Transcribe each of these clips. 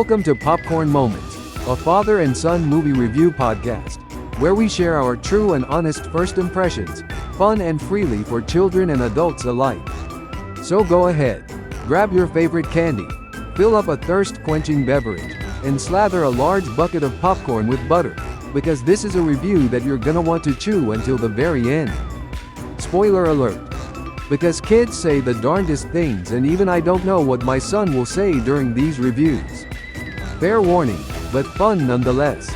Welcome to Popcorn Moments, a father and son movie review podcast, where we share our true and honest first impressions, fun and freely for children and adults alike. So go ahead, grab your favorite candy, fill up a thirst-quenching beverage, and slather a large bucket of popcorn with butter, because this is a review that you're gonna want to chew until the very end. Spoiler alert. Because kids say the darndest things, and even I don't know what my son will say during these reviews. Fair warning, but fun nonetheless.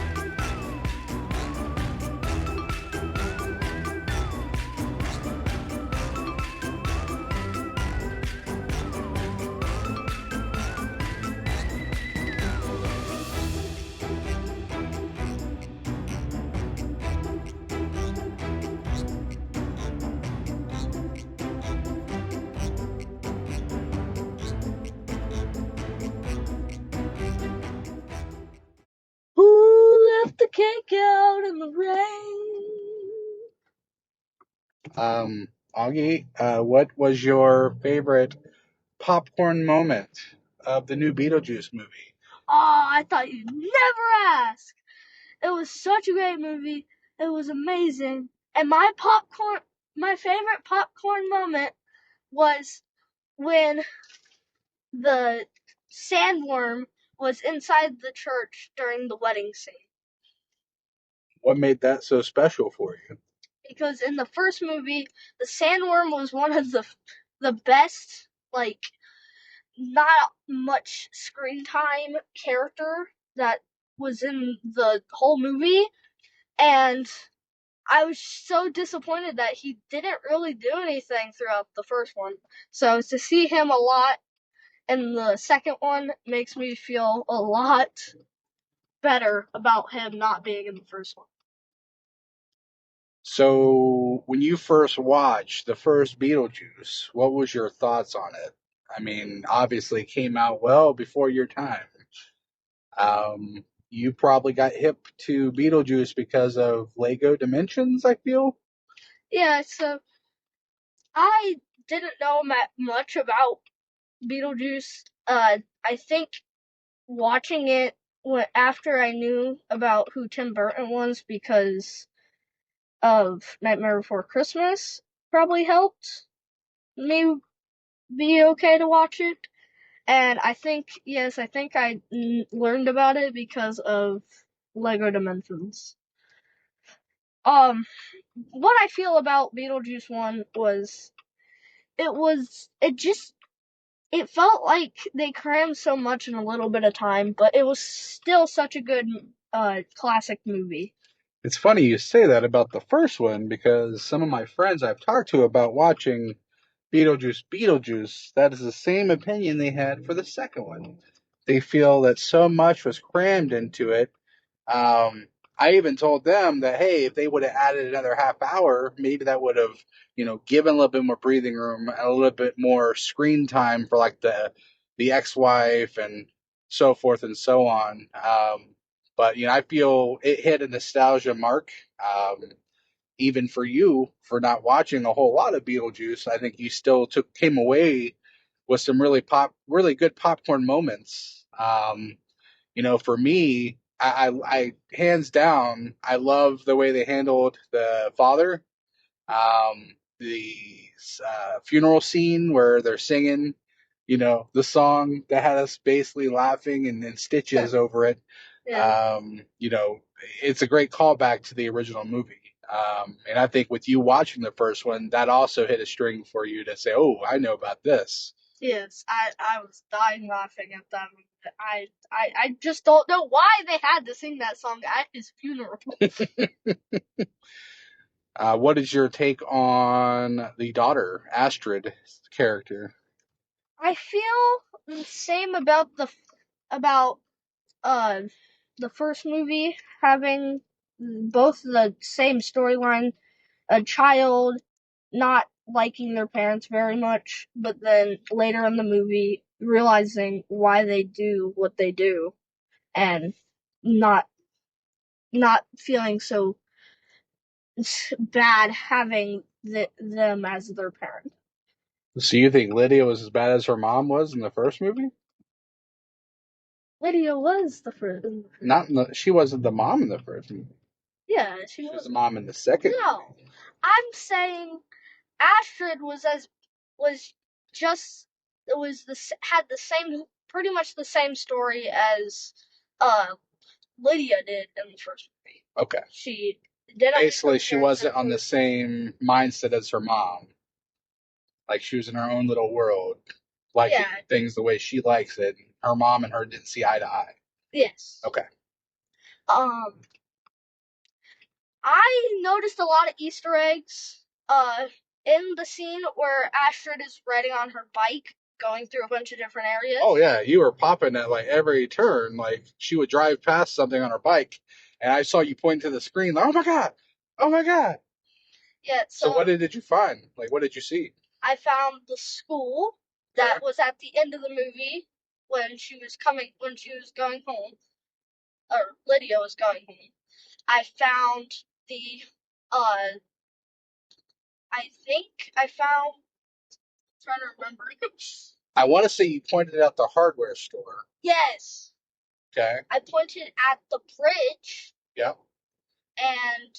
Who left the cake out in the rain? Augie, what was your favorite popcorn moment of the new Beetlejuice movie? Oh, I thought you'd never ask. It was such a great movie. It was amazing. And my favorite popcorn moment was when the sandworm was inside the church during the wedding scene. What made that so special for you? Because in the first movie, the sandworm was one of the best, not much screen time character that was in the whole movie, and I was so disappointed that he didn't really do anything throughout the first one. So to see him a lot in the second one makes me feel a lot better about him not being in the first one. So, when you first watched the first Beetlejuice, what was your thoughts on it? I mean, obviously it came out well before your time. You probably got hip to Beetlejuice because of Lego Dimensions, I feel. Yeah, so I didn't know much about Beetlejuice. I think watching it after I knew about who Tim Burton was because of Nightmare Before Christmas probably helped me be okay to watch it. And I think I learned about it because of Lego Dimensions. What I feel about Beetlejuice 1 was it felt like they crammed so much in a little bit of time, but it was still such a good classic movie. It's funny you say that about the first one because some of my friends I've talked to about watching Beetlejuice, that is the same opinion they had for the second one. They feel that so much was crammed into it. I even told them that, hey, if they would have added another half hour, maybe that would have, given a little bit more breathing room and a little bit more screen time for like the ex-wife and so forth and so on. But I feel it hit a nostalgia mark. Even for you, for not watching a whole lot of Beetlejuice, I think you still came away with some really good popcorn moments. For me, I hands down, I love the way they handled the father. The funeral scene where they're singing, the song that had us basically laughing and stitches over it. Yeah. It's a great callback to the original movie. And I think with you watching the first one, that also hit a string for you to say, "Oh, I know about this." Yes, I was dying laughing at that. I just don't know why they had to sing that song at his funeral. What is your take on the daughter, Astrid character? I feel the same about uh the first movie having both the same storyline, a child not liking their parents very much, but then later in the movie realizing why they do what they do and not not feeling so bad having them as their parent. So you think Lydia was as bad as her mom was in the first movie? Lydia was the first. She wasn't the mom in the first movie. Yeah, she She was was. the mom in the second No, movie. I'm saying Astrid was just had the same pretty much the same story as Lydia did in the first movie. Okay. She didn't. Basically, she wasn't on the same mindset as her mom. Like, she was in her own little world, liking things the way she likes it. Her mom and her didn't see eye to eye. Yes. Okay. I noticed a lot of Easter eggs in the scene where Astrid is riding on her bike going through a bunch of different areas. Oh yeah, you were popping at like every turn. Like, she would drive past something on her bike, and I saw you point to the screen. Like, oh my god, oh my god. Yeah. So what did you find? Like, what did you see? I found the school that was at the end of the movie when she was going home, or Lydia was going home. I found the I think I found. I'm trying to remember. I want to say you pointed out the hardware store. Yes. Okay. I pointed at the bridge. Yep. And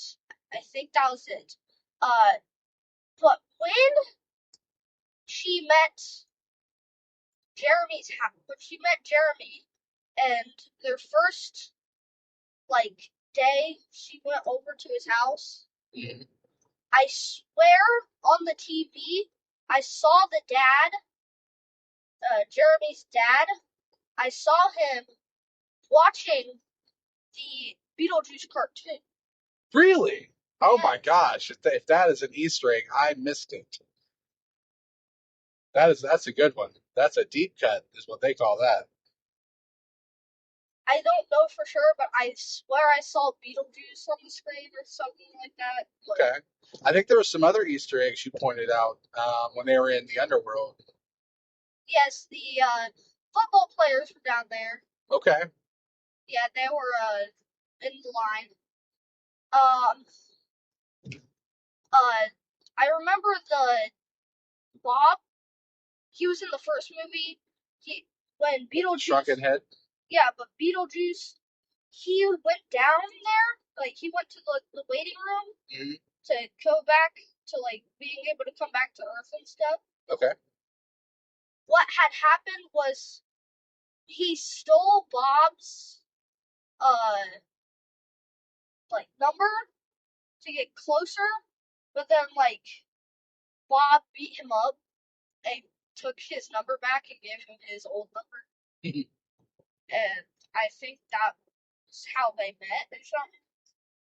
I think that was it. But when she met Jeremy, and their first day, she went over to his house. Mm-hmm. I swear on the TV, I saw the dad, Jeremy's dad. I saw him watching the Beetlejuice cartoon. Really? Oh yes. My gosh! If that is an Easter egg, I missed it. That's a good one. That's a deep cut, is what they call that. I don't know for sure, but I swear I saw Beetlejuice on the screen or something like that. Okay. I think there were some other Easter eggs you pointed out when they were in the underworld. Yes, the football players were down there. Okay. Yeah, they were in the line. I remember the Bob. He was in the first movie. When Beetlejuice. Shrunken head. Yeah, but Beetlejuice, he went down there. He went to the waiting room to go back to being able to come back to Earth and stuff. Okay. What had happened was he stole Bob's number to get closer, but then Bob beat him up and took his number back and gave him his old number. And I think that was how they met or something.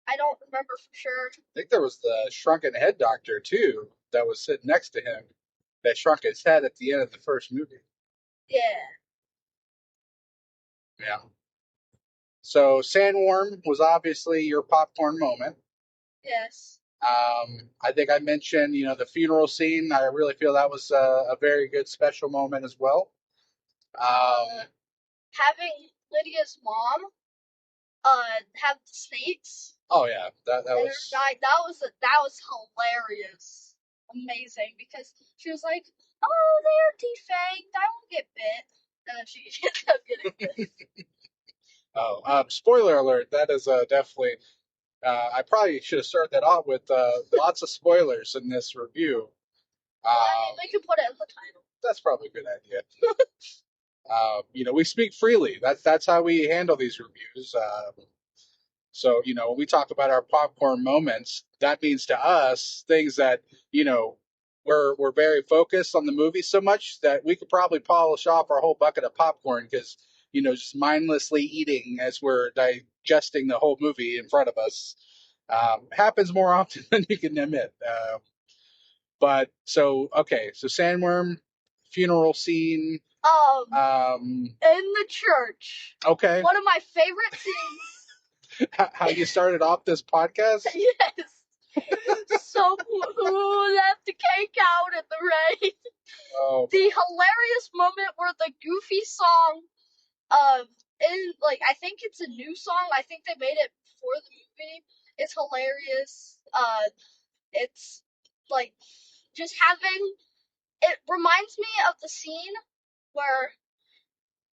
I don't remember for sure. I think there was the shrunken head doctor too that was sitting next to him that shrunk his head at the end of the first movie. Yeah. Yeah. So Sandworm was obviously your popcorn moment. Yes. I think I mentioned, the funeral scene. I really feel that was a very good special moment as well. Having Lydia's mom have the snakes. Oh yeah, that was that was hilarious, amazing, because she was like, "Oh, they're defanged. I won't get bit," and then she ended up getting bit. Oh, spoiler alert! That is definitely. I probably should have started that off with lots of spoilers in this review. We can put it in the title. That's probably a good idea. We speak freely. That's how we handle these reviews. So, when we talk about our popcorn moments, that means to us things that, we're very focused on the movie so much that we could probably polish off our whole bucket of popcorn because, just mindlessly eating as we're digesting the whole movie in front of us happens more often than you can admit. So Sandworm, funeral scene. In the church. Okay. One of my favorite scenes. How you started off this podcast? Yes. So who left the cake out in the rain? Oh. The hilarious moment where the Goofy song, I think it's a new song. I think they made it before the movie. It's hilarious. It's just having. It reminds me of the scene where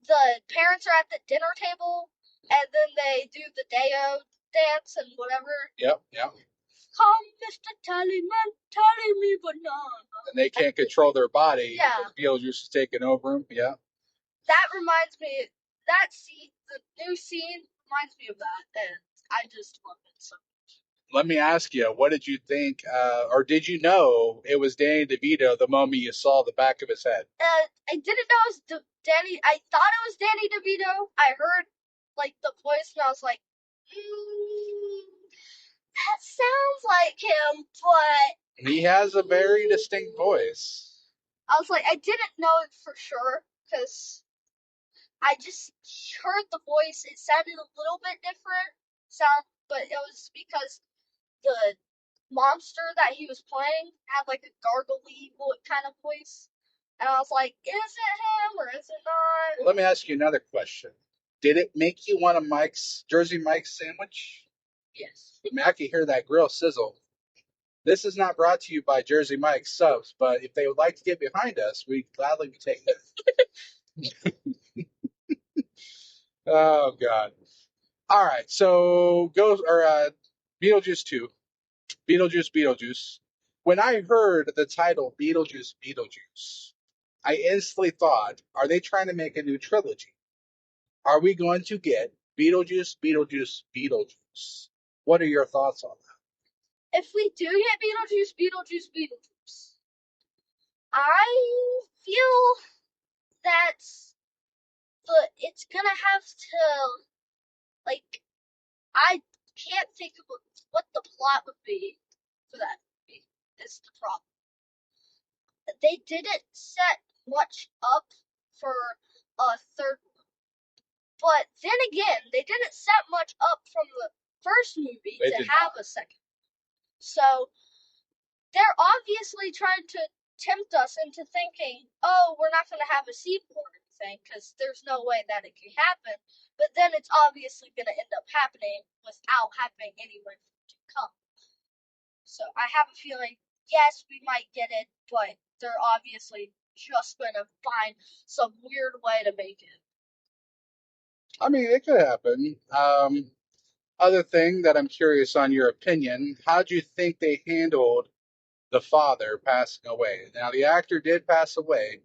the parents are at the dinner table, and then they do the Deo dance and whatever. Yep. Come, Mr. Tallyman, tally me banana. And they can't control their body. Yeah. Beetlejuice is taking over them. Yeah. That reminds me, that scene, the new scene reminds me of that, and I just love it so much. Let me ask you, what did you think, or did you know it was Danny DeVito the moment you saw the back of his head? I didn't know it was Danny. I thought it was Danny DeVito. I heard like the voice, and I was like, that sounds like him, but He has a very distinct voice. I was like, I didn't know it for sure because I just heard the voice. It sounded a little bit different, but it was because the monster that he was playing had like a gargly kind of voice, and I was like, is it him or is it not? Let me ask you another question. Did it make you want a Jersey Mike's sandwich? Yes. I mean, I can hear that grill sizzle. This is not brought to you by Jersey Mike's subs, but if they would like to get behind us, we gladly would take it. Oh God! All right, so Beetlejuice 2, Beetlejuice. When I heard the title Beetlejuice, I instantly thought, are they trying to make a new trilogy? Are we going to get Beetlejuice? What are your thoughts on that? If we do get Beetlejuice, I feel that it's gonna have to, like, I can't think of what the plot would be for that movie. Is the problem. They didn't set much up for a third one. But then again, they didn't set much up from the first movie to have a second. So they're obviously trying to tempt us into thinking, oh, we're not going to have a sequel or anything, because there's no way that it can happen. But then it's obviously going to end up happening without having anywhere to come. So I have a feeling, yes, we might get it, but they're obviously just going to find some weird way to make it. I mean, it could happen. Other thing that I'm curious on your opinion, how do you think they handled the father passing away? Now, the actor did pass away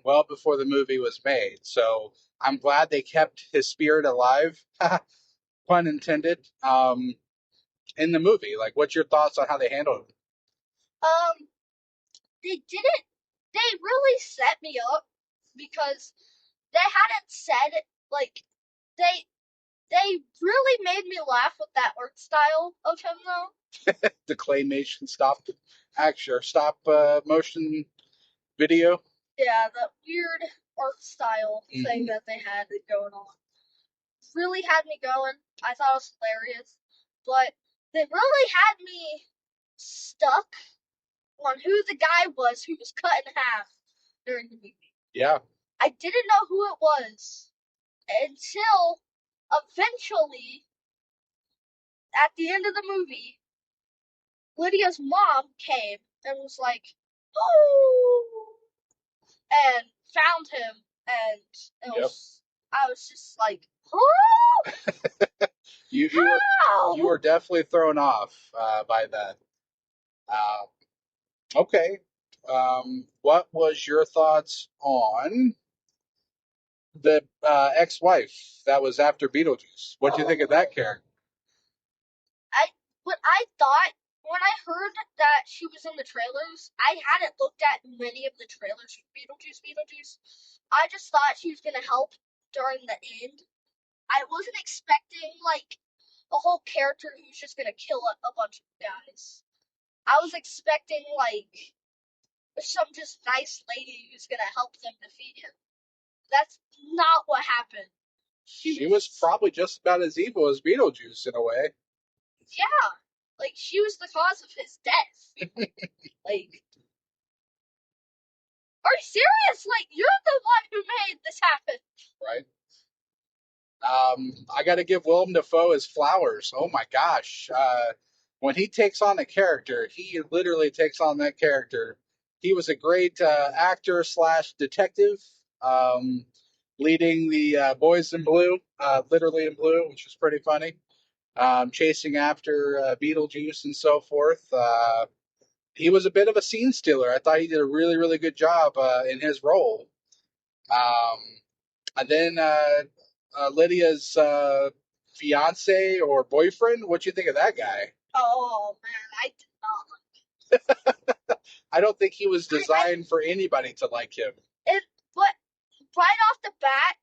well before the movie was made, so I'm glad they kept his spirit alive, pun intended, in the movie. Like, what's your thoughts on how they handled it? They really set me up because they hadn't said it, like, they really made me laugh with that art style of him, though. The claymation stop motion video. Yeah, that weird art style thing that they had going on really had me going. I thought it was hilarious, but they really had me stuck on who the guy was who was cut in half during the movie. Yeah. I didn't know who it was until eventually, at the end of the movie, Lydia's mom came and was like, "Oh," and found him, and I was just like, "Oh!" You were definitely thrown off by that. Okay. What was your thoughts on the ex-wife that was after Beetlejuice? What do you think of that character? What I thought when I heard that she was in the trailers, I hadn't looked at many of the trailers for Beetlejuice. I just thought she was gonna help during the end. I wasn't expecting like a whole character who's just gonna kill a bunch of guys. I was expecting like some just nice lady who's gonna help them defeat him. That's not what happened. She was probably just about as evil as Beetlejuice in a way. Yeah, like she was the cause of his death. Like, are you serious? Like, you're the one who made this happen. Right. I got to give Willem Dafoe his flowers. Oh my gosh. When he takes on a character, he literally takes on that character. He was a great actor slash detective. leading the boys in blue, literally in blue, which was pretty funny. Chasing after Beetlejuice and so forth. He was a bit of a scene stealer. I thought he did a really, really good job in his role. Um, and then Lydia's fiance or boyfriend. What do you think of that guy? Oh man, I did not I don't think he was designed for anybody to like him. it. But right off the bat,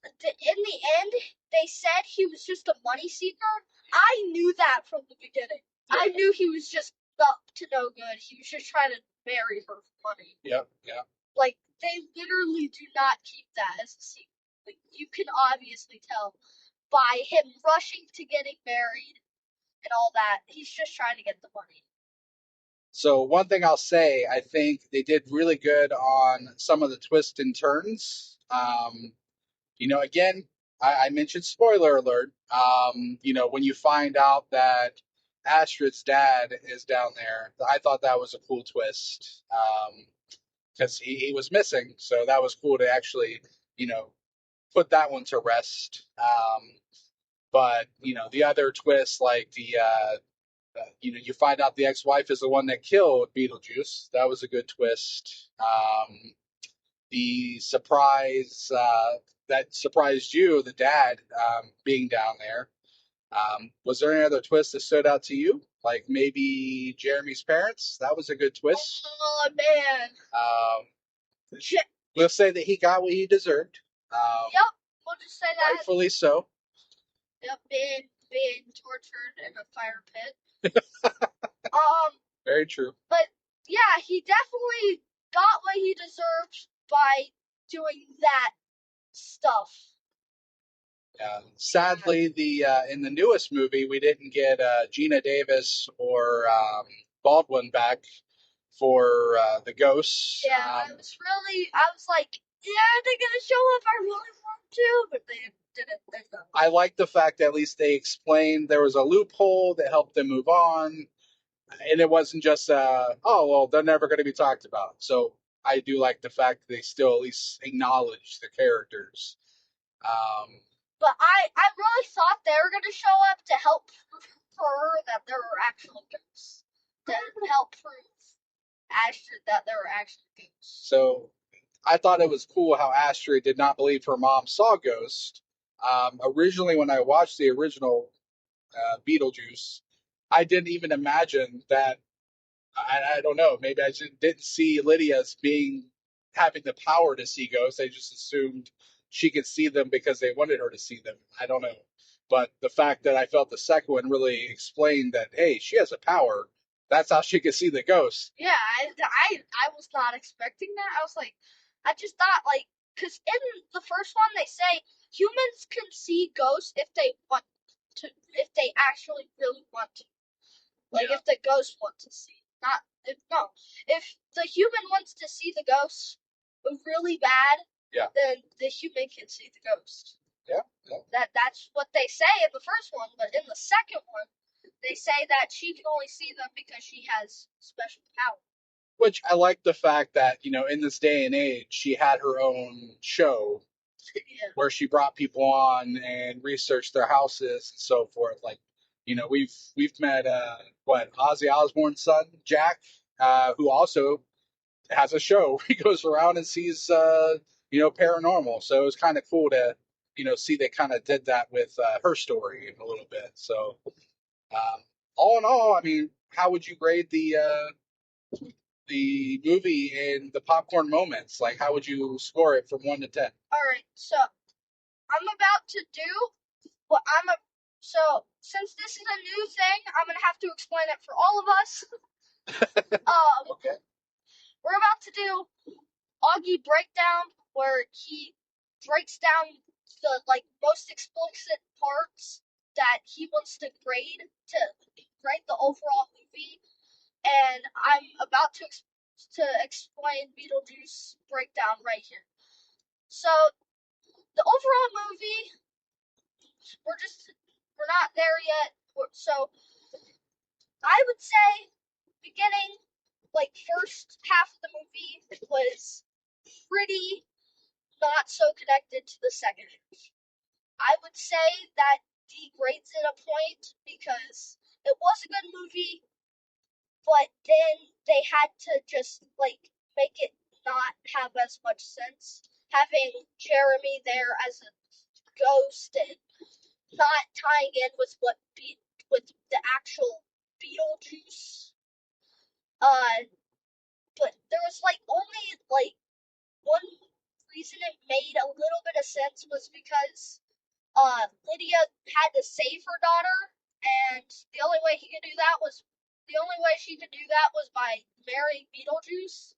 in the end, they said he was just a money seeker. I knew that from the beginning. Yeah. I knew he was just up to no good. He was just trying to marry her for money. Yep, yeah. Like, they literally do not keep that as a secret. Like, you can obviously tell by him rushing to getting married and all that. He's just trying to get the money. So one thing I'll say, I think they did really good on some of the twists and turns. Again, I mentioned spoiler alert. When you find out that Astrid's dad is down there, I thought that was a cool twist. Because he was missing, so that was cool to actually, put that one to rest. But the other twist, like you find out the ex-wife is the one that killed Beetlejuice. That was a good twist. The surprise that surprised you, the dad being down there. Was there any other twist that stood out to you? Like maybe Jeremy's parents? That was a good twist. Oh man. We'll say that he got what he deserved. Yep, we'll just say that. Rightfully so. Yep, being tortured in a fire pit. Very true. But yeah, he definitely got what he deserved by doing that stuff. Yeah. Sadly, in the newest movie, we didn't get Gina Davis or Baldwin back for the ghosts. Yeah, I was like, yeah, they're gonna show up. I really want to, but they didn't. I like the fact that at least they explained there was a loophole that helped them move on, and it wasn't just oh well, they're never going to be talked about. So I do like the fact that they still at least acknowledge the characters. But I really thought they were gonna show up to help her that there were actual ghosts. To help prove Astrid that there were actual ghosts. So I thought it was cool how Astrid did not believe her mom saw ghosts. Originally, when I watched the original Beetlejuice, I didn't even imagine that. I don't know. Maybe I just didn't see Lydia as having the power to see ghosts. I just assumed she could see them because they wanted her to see them. I don't know. But the fact that I felt the second one really explained that, hey, she has a power. That's how she could see the ghosts. Yeah, I was not expecting that. I was like, I just thought, like, because in the first one they say humans can see ghosts if they want to, if they actually really want to. Like, if the ghosts want to see. Not, if the human wants to see the ghost really bad, then the human can see the ghost. Yeah. That's what they say in the first one, but in the second one, they say that she can only see them because she has special power. Which I like the fact that, in this day and age, she had her own show where she brought people on and researched their houses and so forth. Like, we've met Ozzy Osbourne's son, Jack, who also has a show. He goes around and sees paranormal. So it was kind of cool to see they kind of did that with her story a little bit. So all in all, I mean, how would you grade the movie and the popcorn moments? Like, how would you score it from 1 to 10? All right, so I'm about to do what so since this is a new thing, I'm gonna have to explain it for all of us. Okay. We're about to do Augie breakdown, where he breaks down the most explicit parts that he wants to grade the overall movie, and I'm about to explain Beetlejuice breakdown right here. So the overall movie, we're not there yet. So I would say beginning, first half of the movie was pretty not so connected to the second. I would say that degrades it a point because it was a good movie, but then they had to just like make it not have as much sense. Having Jeremy there as a ghost and not tying in with with the actual Beetlejuice. But there was like only like one reason it made a little bit of sense was because Lydia had to save her daughter, and the only way she could do that was by marrying Beetlejuice.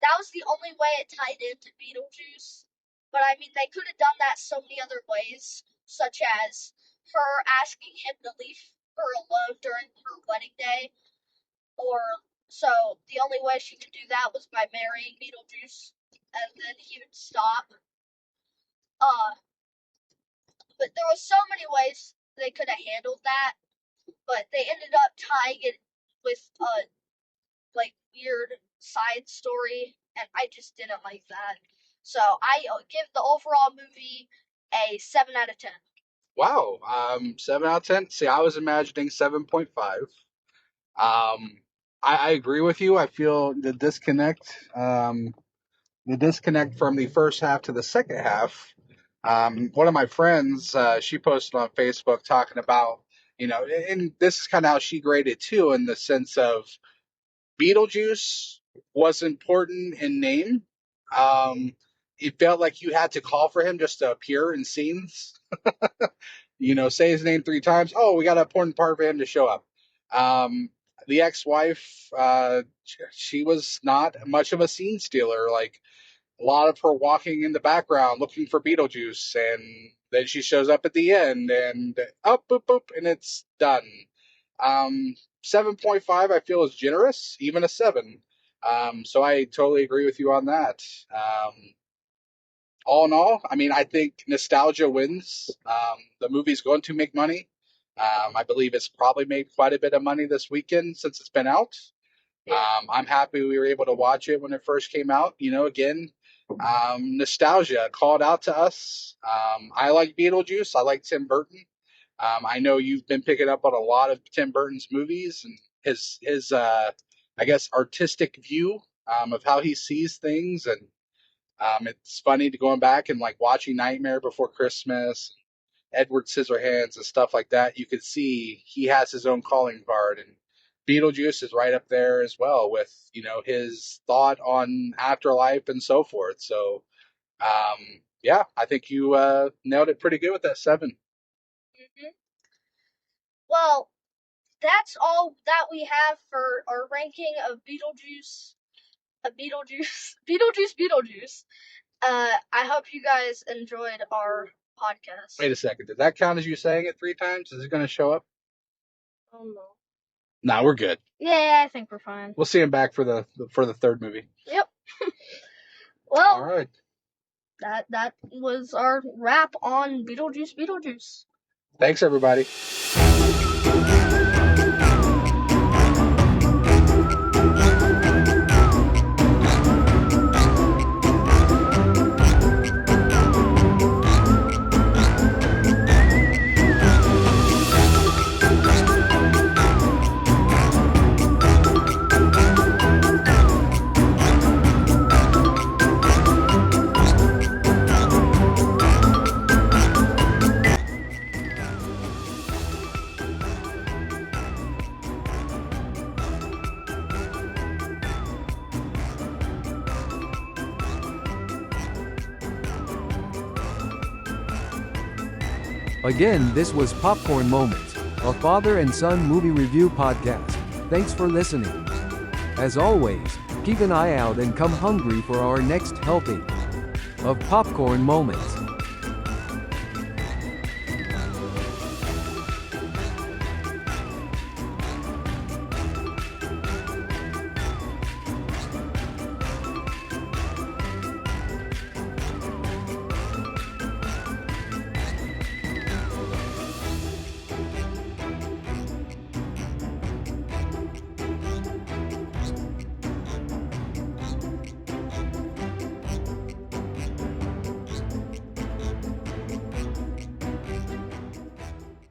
That was the only way it tied into Beetlejuice. But I mean, they could have done that so many other ways, such as her asking him to leave her alone during her wedding day, or so the only way she could do that was by marrying Beetlejuice, and then he would stop. But there were so many ways they could have handled that, but they ended up tying it with a like weird side story, and I just didn't like that. So I give the overall movie a 7 out of 10. Wow, 7 out of 10. See, I was imagining 7.5. I agree with you. I feel the disconnect from the first half to the second half. One of my friends, she posted on Facebook talking about, and this is kind of how she graded too, in the sense of Beetlejuice was important in name. It felt like you had to call for him just to appear in scenes. Say his name 3 times. Oh, we got an important part for him to show up. The ex-wife, she was not much of a scene stealer. Like, a lot of her walking in the background looking for Beetlejuice, and then she shows up at the end, and up, boop, boop, and it's done. 7.5 I feel is generous, even a 7. So I totally agree with you on that. All in all, I mean, I think nostalgia wins. The movie's going to make money. I believe it's probably made quite a bit of money this weekend since it's been out. I'm happy we were able to watch it when it first came out. Again, nostalgia called out to us. I like Beetlejuice. I like Tim Burton. I know you've been picking up on a lot of Tim Burton's movies and his I guess, artistic view of how he sees things. And it's funny to going back and like watching Nightmare Before Christmas, Edward Scissorhands and stuff like that. You could see he has his own calling card, and Beetlejuice is right up there as well with, his thought on afterlife and so forth. So, yeah, I think you nailed it pretty good with that 7. Mm-hmm. Well, that's all that we have for our ranking of Beetlejuice. Beetlejuice. I hope you guys enjoyed our podcast. Wait a second. Did that count as you saying it 3 times? Is it going to show up? Oh no. Nah, we're good. Yeah, I think we're fine. We'll see him back for the 3rd movie. Yep. Well, all right. That was our wrap on Beetlejuice. Thanks, everybody. Again, this was Popcorn Moments, a father and son movie review podcast. Thanks for listening. As always, keep an eye out and come hungry for our next helping of Popcorn Moments.